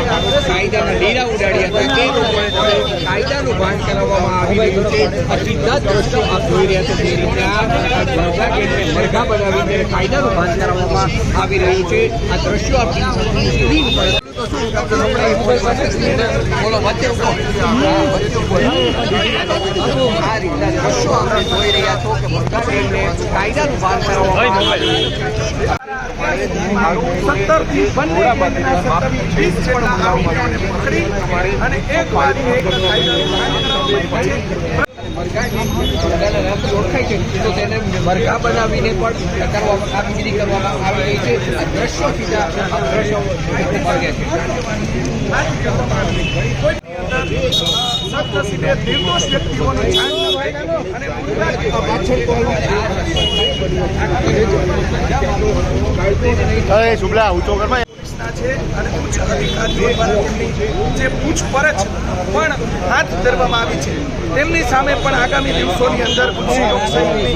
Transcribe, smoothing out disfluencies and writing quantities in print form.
કાયદાના લીરા ઉડાડ્યા હતા તે લોકોને કાયદાનું ભાન કરાવવામાં આવી રહ્યું છે। આ સીધા દ્રશ્યો આપ જોઈ રહ્યા છો તે રીતના મરઘા ગેટને મરઘા બનાવીને કાયદાનું ભાન કરાવવામાં આવી રહ્યું છે। આ દ્રશ્યો આપ સ્ક્રીન પર બોલો વચ્ચે ઉભો આ રીતના દ્રશ્યો આપણે જોઈ રહ્યા છો કે મરઘા ગેટને કાયદાનું ભાન કરાવવામાં આવી રહ્યું છે। 17 થી બંને બાજુના 17 થી 20 જેટલા આરોપીઓને પકડી અને એક વાદી એક ઓળખાય છે તો તેને મરઘા બનાવીને પણ કામગીરી કરવામાં આવી રહી છે। આ દ્રશ્યો સીધા દ્રશ્યો સદનસીબે નિર્દોષ વ્યક્તિઓને જાન ન થાય અને શુભલા ઊંચો કરવા છે અને ઉચ્ચ અધિકારીઓ દ્વારા તેમની જે પૂછપરછ પણ હાથ ધરવામાં આવી છે તેમની સામે પણ આગામી દિવસોની અંદર ઉચ્ચ લોકશાહીની